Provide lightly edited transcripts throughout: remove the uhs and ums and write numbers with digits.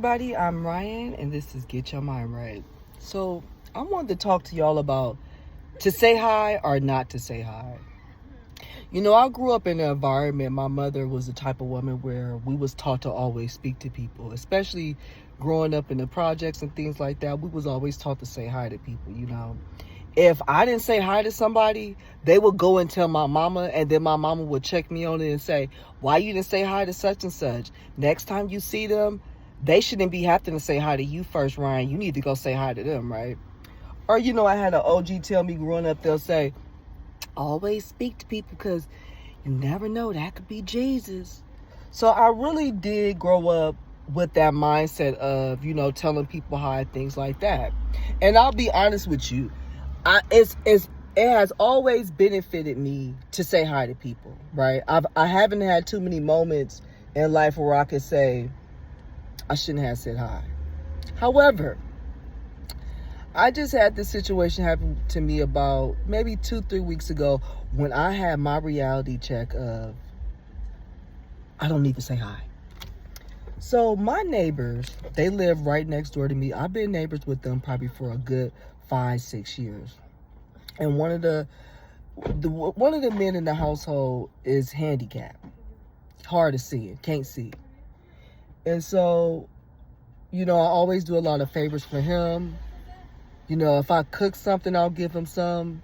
Everybody, I'm Ryan, and this is Get Your Mind Right. So, I wanted to talk to y'all about to say hi or not to say hi. I grew up in an environment. My mother was the type of woman where we was taught to always speak to people, especially growing up in the projects and things like that. We was always taught to say hi to people. If I didn't say hi to somebody, they would go and tell my mama, and then my mama would check me on it and say, why you didn't say hi to such and such? Next time you see them, they shouldn't be having to say hi to you first, Ryan. You need to go say hi to them, right? Or, I had an OG tell me growing up, they'll say, always speak to people because you never know, that could be Jesus. So I really did grow up with that mindset of, telling people hi, things like that. And I'll be honest with you, it has always benefited me to say hi to people, right? I haven't had too many moments in life where I could say I shouldn't have said hi. However, I just had this situation happen to me about maybe 2-3 weeks ago when I had my reality check of I don't need to say hi. So my neighbors, they live right next door to me. I've been neighbors with them probably for a good 5-6 years. And one of the men in the household is handicapped. Hard to see, can't see. And so, I always do a lot of favors for him. If I cook something, I'll give him some.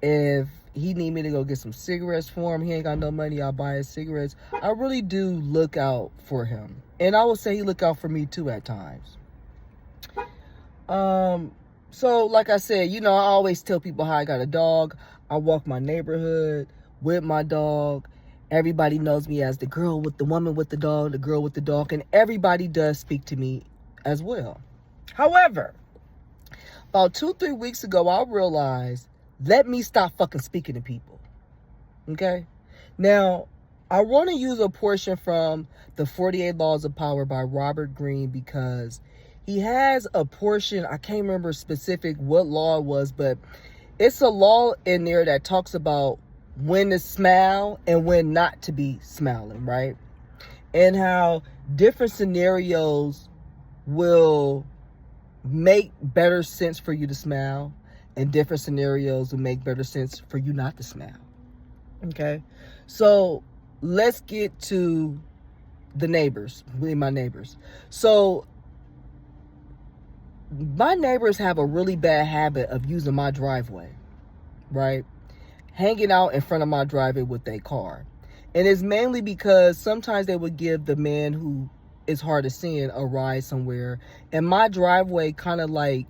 If he need me to go get some cigarettes for him, he ain't got no money, I'll buy his cigarettes. I really do look out for him. And I would say he look out for me too at times. So like I said, I always tell people how I got a dog. I walk my neighborhood with my dog. Everybody knows me as the woman with the dog, the girl with the dog, and everybody does speak to me as well. However, about 2-3 weeks ago, I realized, let me stop fucking speaking to people. Okay? Now, I want to use a portion from the 48 Laws of Power by Robert Greene because he has a portion, I can't remember specific what law it was, but it's a law in there that talks about when to smile and when not to be smiling, right? And how different scenarios will make better sense for you to smile, and different scenarios will make better sense for you not to smile. Okay? So let's get to the neighbors, my neighbors. So my neighbors have a really bad habit of using my driveway, right? Hanging out in front of my driveway with their car. And it's mainly because sometimes they would give the man who is hard of seeing a ride somewhere. And my driveway kind of like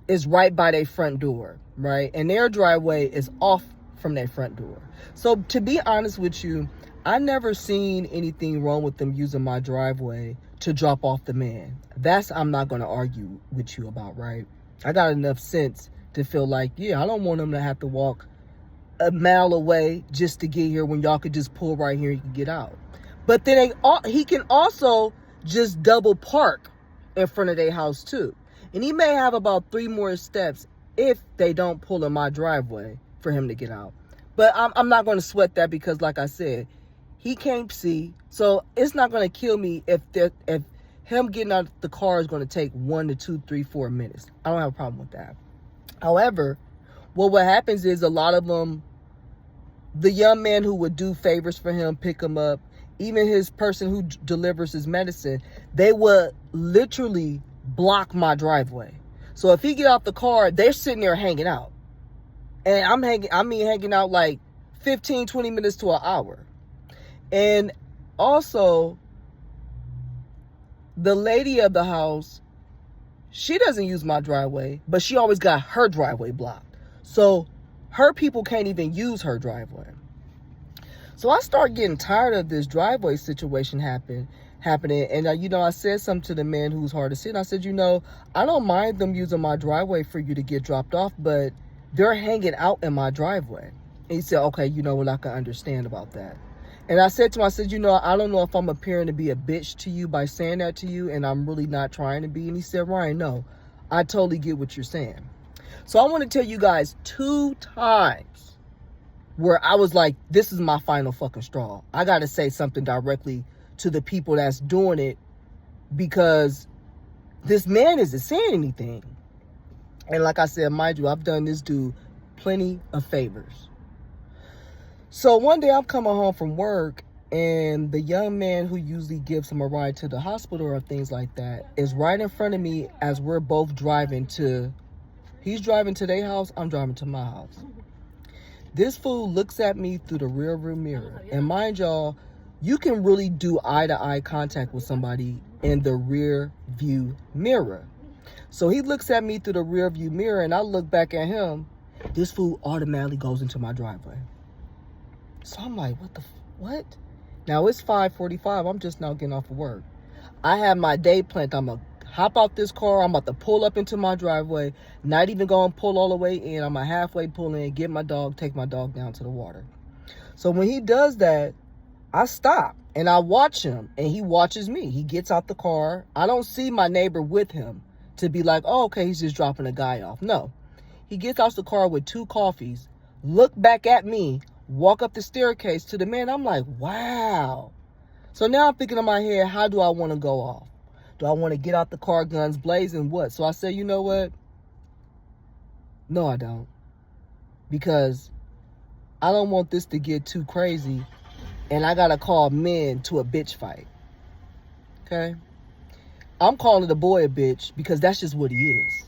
is right by their front door, right? And their driveway is off from their front door. So to be honest with you, I never seen anything wrong with them using my driveway to drop off the man. I'm not going to argue with you about, right? I got enough sense to feel like, yeah, I don't want them to have to walk a mile away just to get here when y'all could just pull right here and you can get out. But then he can also just double park in front of their house too. And he may have about 3 more steps if they don't pull in my driveway for him to get out. But I'm not going to sweat that because, like I said, he can't see. So it's not going to kill me if him getting out of the car is going to take 1 to 2, 3, 4 minutes. I don't have a problem with that. However, what happens is a lot of them, the young man who would do favors for him, pick him up, even his person who delivers his medicine, they would literally block my driveway. So if he get out the car, they're sitting there hanging out. And I'm hanging out like 15, 20 minutes to an hour. And also, the lady of the house, she doesn't use my driveway, but she always got her driveway blocked. So her people can't even use her driveway. So I start getting tired of this driveway situation happening. And, I said something to the man who's hard to see. And I said, I don't mind them using my driveway for you to get dropped off, but they're hanging out in my driveway. And he said, okay, what I can understand about that. And I said to him, I don't know if I'm appearing to be a bitch to you by saying that to you, and I'm really not trying to be. And he said, Ryan, no, I totally get what you're saying. So I want to tell you guys 2 times where I was like, this is my final fucking straw. I got to say something directly to the people that's doing it because this man isn't saying anything. And like I said, mind you, I've done this dude plenty of favors. So one day I'm coming home from work, and the young man who usually gives him a ride to the hospital or things like that is right in front of me as we're both driving to, he's driving to their house, I'm driving to my house. This fool looks at me through the rear view mirror. And mind y'all, you can really do eye-to-eye contact with somebody in the rear view mirror. So he looks at me through the rear view mirror, and I look back at him. This fool automatically goes into my driveway. So I'm like, what? Now it's 5:45. I'm just now getting off of work. I have my day planned. I'm going to hop out this car. I'm about to pull up into my driveway. Not even going to pull all the way in. I'm going to halfway pull in, get my dog, take my dog down to the water. So when he does that, I stop and I watch him, and he watches me. He gets out the car. I don't see my neighbor with him to be like, oh, okay, he's just dropping a guy off. No. He gets out the car with 2 coffees, look back at me, walk up the staircase to the man. I'm like, wow. So now I'm thinking in my head, how do I want to go off? Do I want to get out the car, guns blazing, what? So I said, you know what? No, I don't. Because I don't want this to get too crazy, and I got to call men to a bitch fight. Okay? I'm calling the boy a bitch because that's just what he is.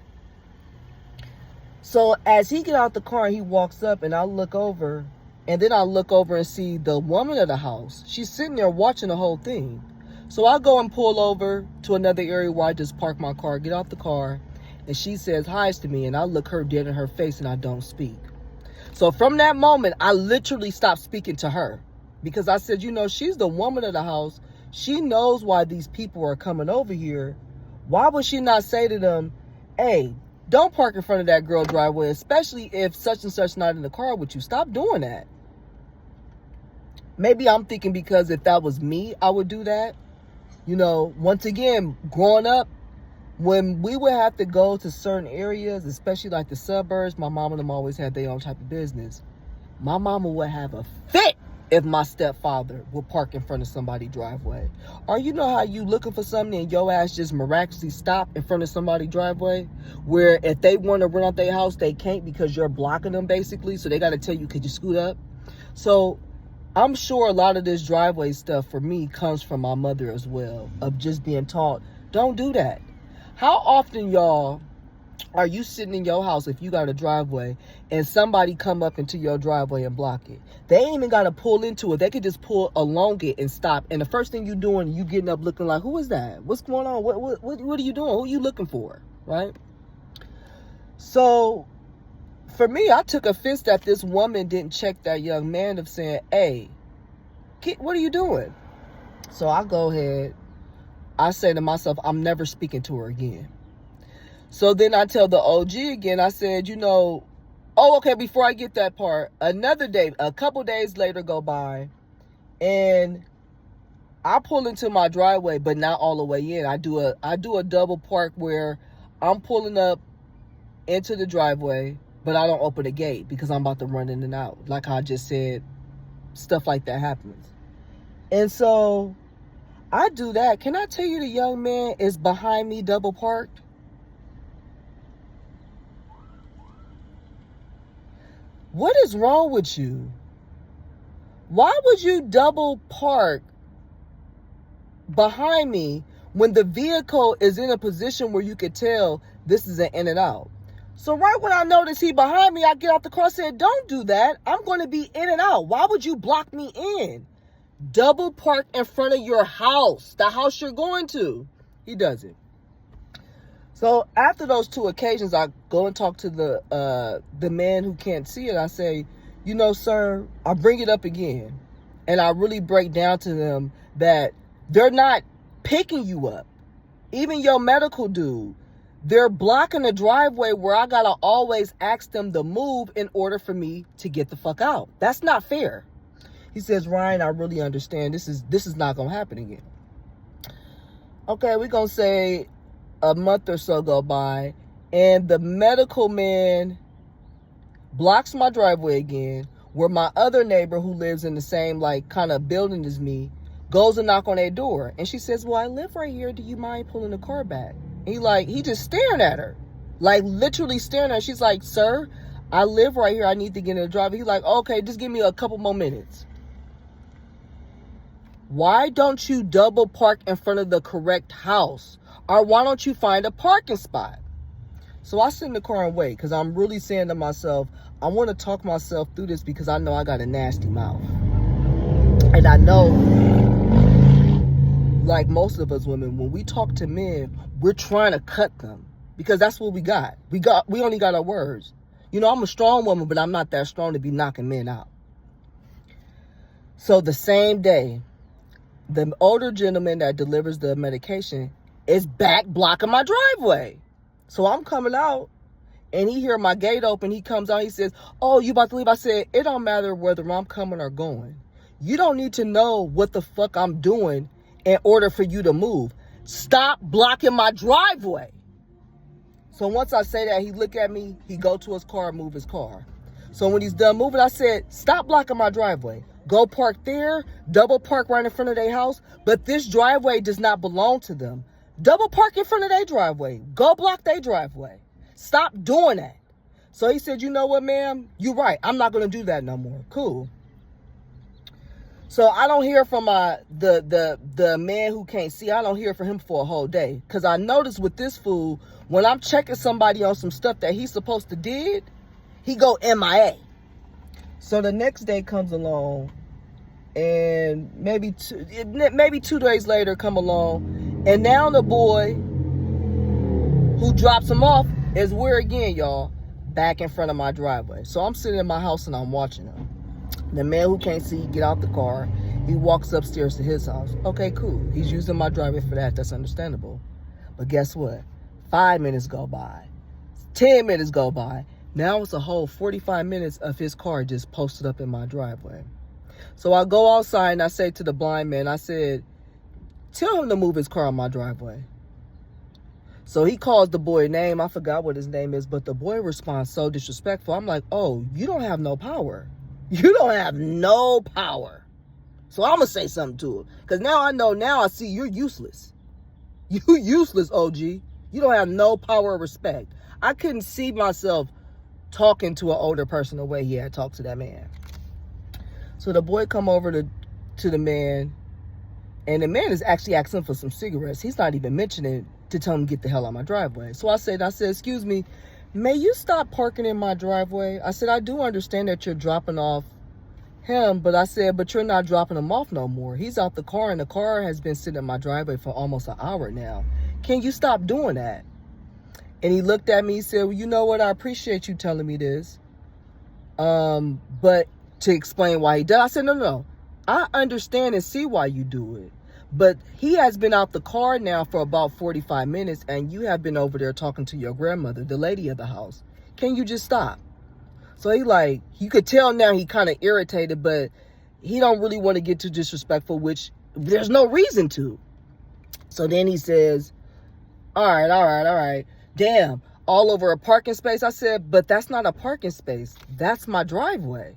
So as he get out the car, he walks up, and I look over, and then I look over and see the woman of the house. She's sitting there watching the whole thing. So I go and pull over to another area where I just park my car, get out the car, and she says hi to me, and I look her dead in her face, and I don't speak. So from that moment, I literally stopped speaking to her, because I said, you know, she's the woman of the house. She knows why these people are coming over here. Why would she not say to them, hey, don't park in front of that girl driveway, especially if such and such not in the car with you. Stop doing that. Maybe I'm thinking because if that was me, I would do that. You know, once again, growing up, when we would have to go to certain areas, especially like the suburbs, my mom and them always had their own type of business. My mama would have a fit if my stepfather would park in front of somebody's driveway. Or you know how you looking for something and your ass just miraculously stop in front of somebody's driveway, where if they want to run out their house, they can't because you're blocking them basically. So they got to tell you, could you scoot up? So I'm sure a lot of this driveway stuff for me comes from my mother as well, of just being taught, don't do that. How often, y'all, are you sitting in your house if you got a driveway and somebody come up into your driveway and block it? They ain't even got to pull into it. They could just pull along it and stop. And the first thing you doing, you getting up looking like, who is that? What's going on? What are you doing? Who are you looking for? Right? So for me, I took offense that this woman didn't check that young man of saying, hey, kid, what are you doing? So I go ahead. I say to myself, I'm never speaking to her again. So then I tell the OG again, I said, you know, oh, okay, before I get that part, another day, a couple days later go by, and I pull into my driveway, but not all the way in. I do a double park where I'm pulling up into the driveway, but I don't open the gate because I'm about to run in and out. Like I just said, stuff like that happens. And so I do that. Can I tell you the young man is behind me double parked? What is wrong with you? Why would you double park behind me when the vehicle is in a position where you could tell this is an in and out? So right when I notice he behind me, I get out the car and said, don't do that. I'm going to be in and out. Why would you block me in? Double park in front of your house, the house you're going to. He does it. So after those 2 occasions, I go and talk to the man who can't see it. I say, you know, sir, I bring it up again. And I really break down to them that they're not picking you up. Even your medical dude, they're blocking the driveway where I got to always ask them to move in order for me to get the fuck out. That's not fair. He says, Ryan, I really understand. This is not going to happen again. Okay, we're going to say a month or so go by, and the medical man blocks my driveway again, where my other neighbor who lives in the same like kind of building as me Goes and knock on their door. And she says, well, I live right here. Do you mind pulling the car back? And he just staring at her. Like, literally staring at her. She's like, sir, I live right here. I need to get in the driver. He's like, okay, just give me a couple more minutes. Why don't you double park in front of the correct house? Or why don't you find a parking spot? So I sit in the car and wait, because I'm really saying to myself, I want to talk myself through this because I know I got a nasty mouth. And I know, like most of us women, when we talk to men, we're trying to cut them because that's what we got. We only got our words. You know, I'm a strong woman, but I'm not that strong to be knocking men out. So the same day, the older gentleman that delivers the medication is back blocking my driveway. So I'm coming out and he hear my gate open. He comes out. He says, oh, you about to leave? I said, it don't matter whether I'm coming or going. You don't need to know what the fuck I'm doing in order for you to move. Stop blocking my driveway. So once I say that, he look at me. He go to his car and move his car. So when he's done moving, I said, stop blocking my driveway. Go park there, double park right in front of their house. But this driveway does not belong to them. Double park in front of their driveway. Go block their driveway. Stop doing that. So he said, you know what, ma'am? You're right. I'm not going to do that no more. Cool. So I don't hear from the man who can't see. I don't hear from him for a whole day. Because I noticed with this fool, when I'm checking somebody on some stuff that he's supposed to did, he go MIA. So the next day comes along, and maybe 2 days later come along, and now the boy who drops him off is where again, y'all? Back in front of my driveway. So I'm sitting in my house and I'm watching him. The man who can't see get out the car. He walks upstairs to his house. Okay, cool. He's using my driveway for that. That's understandable. But guess what? 5 minutes go by. 10 minutes go by. Now it's a whole 45 minutes of his car just posted up in my driveway. So I go outside and I say to the blind man, I said, tell him to move his car on my driveway. So he calls the boy name. I forgot what his name is, but the boy responds so disrespectful. I'm like, oh, you don't have no power. You don't have no power. So I'm going to say something to him. Because now I see you're useless. You useless, OG. You don't have no power or respect. I couldn't see myself talking to an older person the way he had talked to that man. So the boy come over to the man, and the man is actually asking for some cigarettes. He's not even mentioning to tell him to get the hell out of my driveway. So I said, excuse me, may you stop parking in my driveway? I said, I do understand that you're dropping off him, but I said, but you're not dropping him off no more. He's out the car, and the car has been sitting in my driveway for almost an hour now. Can you stop doing that? And he looked at me, he said, well, you know what? I appreciate you telling me this. But to explain why he did, I said, no. I understand and see why you do it. But he has been out the car now for about 45 minutes, and you have been over there talking to your grandmother, the lady of the house. Can you just stop? So you could tell now he kind of irritated, but he don't really want to get too disrespectful, which there's no reason to. So then he says, all right. Damn, all over a parking space. I said, but that's not a parking space. That's my driveway.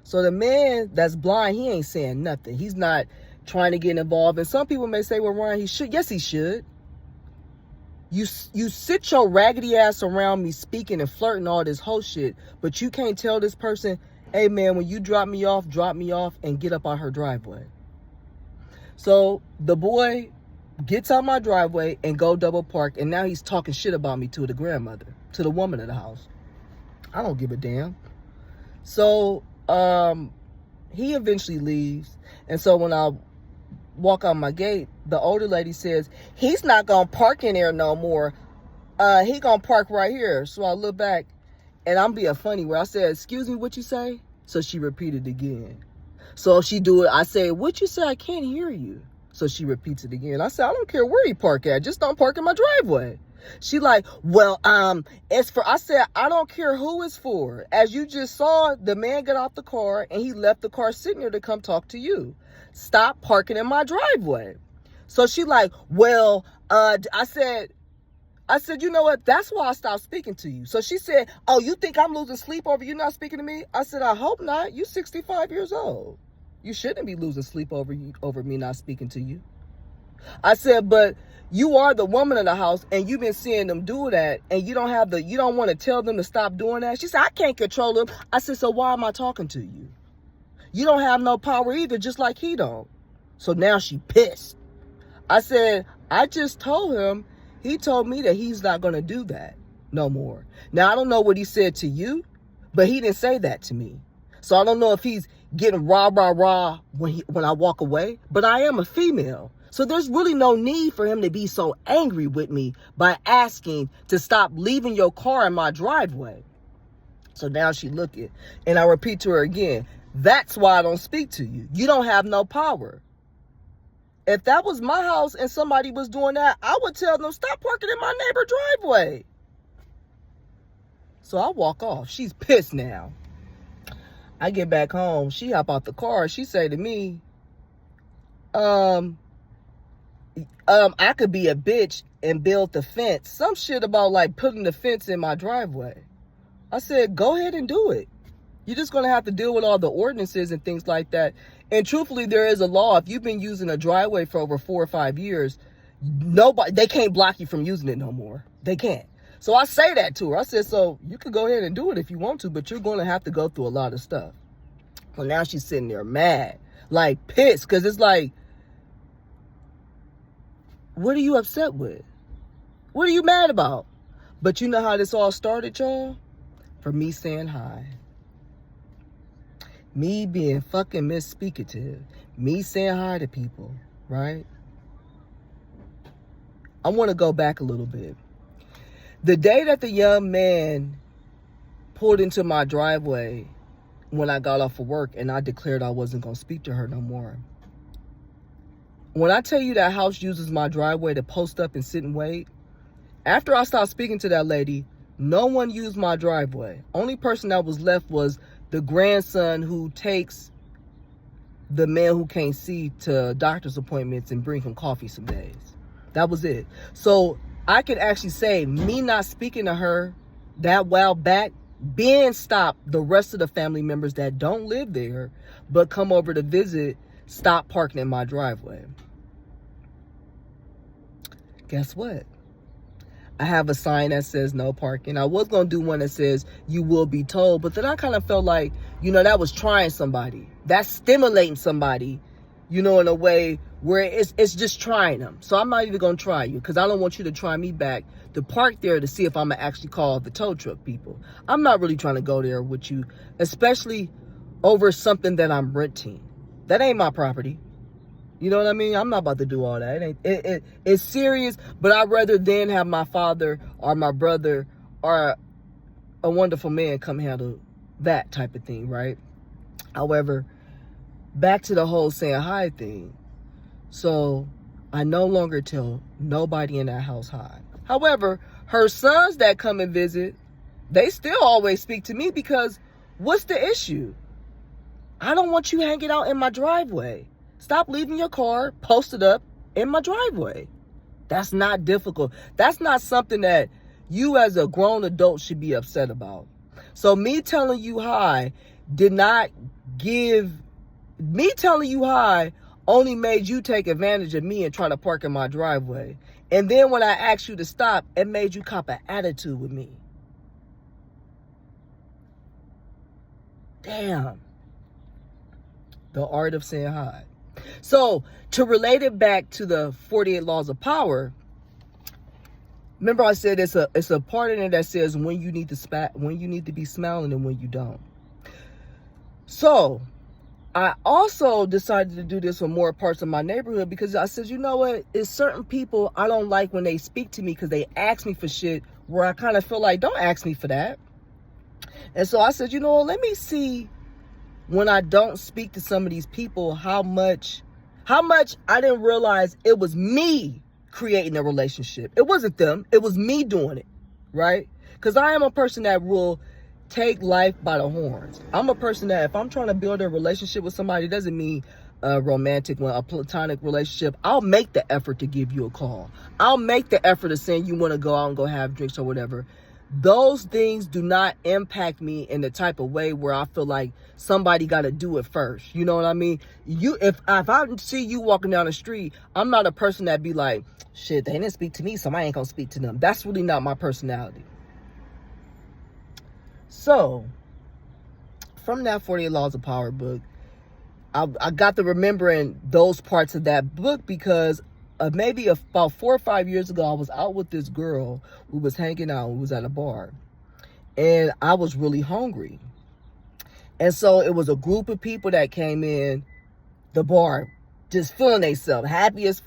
So the man that's blind, he ain't saying nothing. He's not trying to get involved. And some people may say, well, Ryan, he should. Yes, he should. You sit your raggedy ass around me speaking and flirting all this whole shit, but you can't tell this person, hey, man, when you drop me off and get up on her driveway. So the boy gets out my driveway and go double park, and now he's talking shit about me to the grandmother, to the woman of the house. I don't give a damn. So he eventually leaves, and so when I walk out my gate, the older lady says, he's not gonna park in there no more. He gonna park right here. So I look back, and I'm being funny where I said, excuse me, what you say? So she repeated again. So she do it. I say, what you say? I can't hear you. So she repeats it again. I said, I don't care where you park at. Just don't park in my driveway. She like, well, it's for, I said, I don't care who it's for. As you just saw, the man got out the car and he left the car sitting there to come talk to you. Stop parking in my driveway. So she like, well, I said, you know what? That's why I stopped speaking to you. So she said, oh, you think I'm losing sleep over you not speaking to me? I said, I hope not. You 65 years old. You shouldn't be losing sleep over me not speaking to you. I said, but you are the woman of the house, and you've been seeing them do that, and you don't want to tell them to stop doing that. She said, I can't control them. I said, so why am I talking to you? You don't have no power either, just like he don't. So now she pissed. I said, I just told him, he told me that he's not going to do that no more. Now, I don't know what he said to you, but he didn't say that to me. So I don't know if he's getting rah, when I walk away, but I am a female. So there's really no need for him to be so angry with me by asking to stop leaving your car in my driveway. So now she looking, and I repeat to her again, that's why I don't speak to you. You don't have no power. If that was my house and somebody was doing that, I would tell them, stop parking in my neighbor's driveway. So I walk off. She's pissed now. I get back home. She hop out the car. She say to me, I could be a bitch and build the fence. Some shit about like putting the fence in my driveway. I said, go ahead and do it. You're just going to have to deal with all the ordinances and things like that. And truthfully, there is a law. If you've been using a driveway for over 4 or 5 years, they can't block you from using it no more. They can't. So I say that to her. I said, so you can go ahead and do it if you want to, but you're going to have to go through a lot of stuff. Well, now she's sitting there mad, like pissed, because it's like, what are you upset with? What are you mad about? But you know how this all started, y'all? From me saying hi. Me being fucking misspeakative. Me saying hi to people, right? I want to go back a little bit. The day that the young man pulled into my driveway when I got off of work and I declared I wasn't going to speak to her no more. When I tell you that house uses my driveway to post up and sit and wait, after I stopped speaking to that lady, no one used my driveway. Only person that was left was the grandson who takes the man who can't see to doctor's appointments and bring him coffee some days. That was it. So I can actually say me not speaking to her that while back, Ben stopped the rest of the family members that don't live there but come over to visit, stop parking in my driveway. Guess what? I have a sign that says no parking. I was going to do one that says you will be told, but then I kind of felt like, that was trying somebody. That's stimulating somebody, in a way where it's just trying them. So I'm not even going to try you because I don't want you to try me back to park there to see if I'm going to actually call the tow truck people. I'm not really trying to go there with you, especially over something that I'm renting. That ain't my property. You know what I mean? I'm not about to do all that. It's serious, but I'd rather then have my father or my brother or a wonderful man come handle that type of thing, right? However, back to the whole saying hi thing. So I no longer tell nobody in that house hi. However, her sons that come and visit, they still always speak to me because what's the issue? I don't want you hanging out in my driveway. Stop leaving your car posted up in my driveway. That's not difficult. That's not something that you as a grown adult should be upset about. So me telling you hi only made you take advantage of me and trying to park in my driveway. And then when I asked you to stop, it made you cop an attitude with me. Damn. The art of saying hi. So to relate it back to the 48 laws of power, remember I said it's a part in it that says when you need to be smiling and when you don't. So I also decided to do this for more parts of my neighborhood because I said, you know what? It's certain people I don't like when they speak to me because they ask me for shit where I kind of feel like, don't ask me for that. And so I said, let me see when I don't speak to some of these people, how much I didn't realize it was me creating a relationship. It wasn't them. It was me doing it, right? Because I am a person that will take life by the horns. I'm a person that if I'm trying to build a relationship with somebody, it doesn't mean a romantic one, a platonic relationship. I'll make the effort to give you a call. I'll make the effort of saying you want to go out and go have drinks or whatever. those things do not impact me in the type of way where I feel like somebody got to do it first. You know what I mean? If I see you walking down the street, I'm not a person that be like, shit, they didn't speak to me, so I ain't gonna speak to them. That's really not my personality. So, from that 48 Laws of Power book, I got to remembering those parts of that book because maybe about 4 or 5 years ago, I was out with this girl. We was hanging out. We was at a bar. And I was really hungry. And so it was a group of people that came in the bar just feeling themselves, happy as,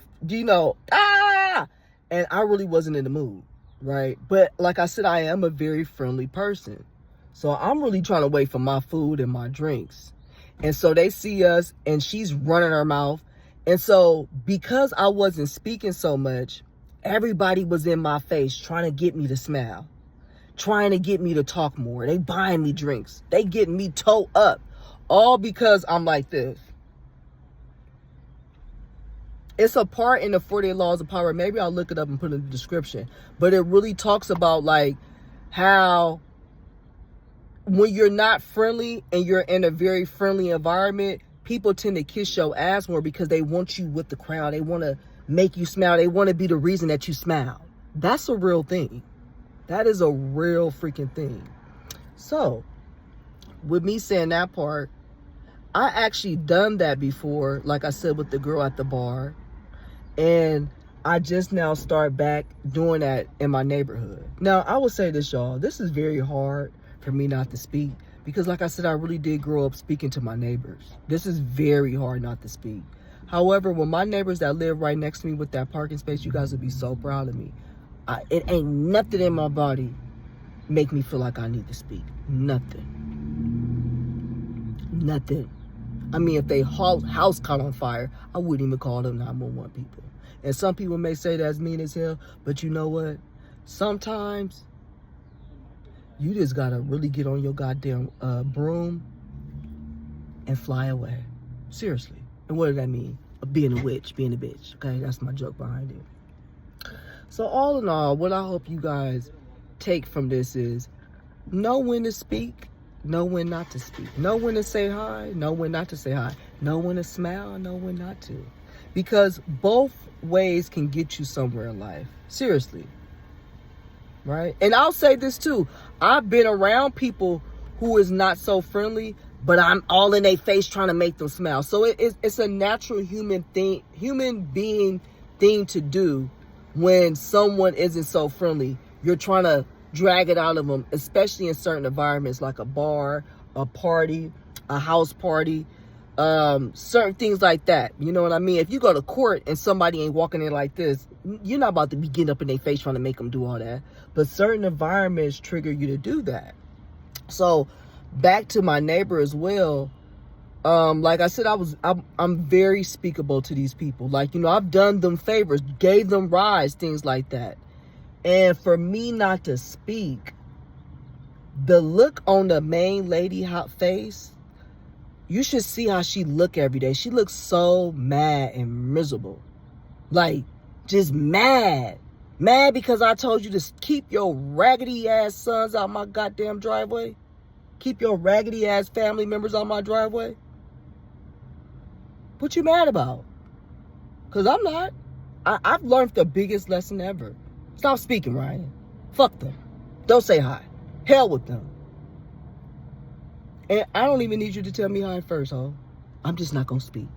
And I really wasn't in the mood, right? But like I said, I am a very friendly person. So I'm really trying to wait for my food and my drinks. And so they see us and she's running her mouth. And so because I wasn't speaking so much, everybody was in my face trying to get me to smile, trying to get me to talk more. They buying me drinks. They getting me toe up, all because I'm like this. It's a part in the 48 Laws of Power. Maybe I'll look it up and put it in the description. But it really talks about like how when you're not friendly and you're in a very friendly environment, people tend to kiss your ass more because they want you with the crowd. They want to make you smile. They want to be the reason that you smile. That's a real thing. That is a real freaking thing. So, with me saying that part, I actually done that before, like I said, with the girl at the bar. And I just now start back doing that in my neighborhood. Now, I will say this, y'all. This is very hard for me not to speak because, like I said, I really did grow up speaking to my neighbors. This is very hard not to speak. However, when my neighbors that live right next to me with that parking space, you guys would be so proud of me. It ain't nothing in my body make me feel like I need to speak. Nothing. I mean, if they house caught on fire, I wouldn't even call them 911 people. And some people may say that's mean as hell, but you know what? Sometimes you just gotta really get on your goddamn broom and fly away. Seriously. And what does that mean? Being a witch, being a bitch. Okay, that's my joke behind it. So all in all, what I hope you guys take from this is know when to speak, know when not to speak. Know when to say hi, know when not to say hi. Know when to smile, know when not to. Because both ways can get you somewhere in life. Seriously. Right? And I'll say this too. I've been around people who is not so friendly, but I'm all in their face trying to make them smile. So it's a natural human being thing to do when someone isn't so friendly. You're trying to drag it out of them, especially in certain environments like a bar, a party, a house party, certain things like that. You know what I mean? If you go to court and somebody ain't walking in like this, you're not about to be getting up in their face trying to make them do all that. But certain environments trigger you to do that. So back to my neighbor as well. Like I said, I'm very speakable to these people. Like, I've done them favors, gave them rides, things like that. And for me not to speak, the look on the main lady hot face, you should see how she look every day. She looks so mad and miserable. Like, just mad. Mad because I told you to keep your raggedy ass sons out my goddamn driveway. Keep your raggedy ass family members out my driveway. What you mad about? Because I'm not. I've learned the biggest lesson ever. Stop speaking, Ryan. Fuck them. Don't say hi. Hell with them. And I don't even need you to tell me hi first, ho. I'm just not going to speak.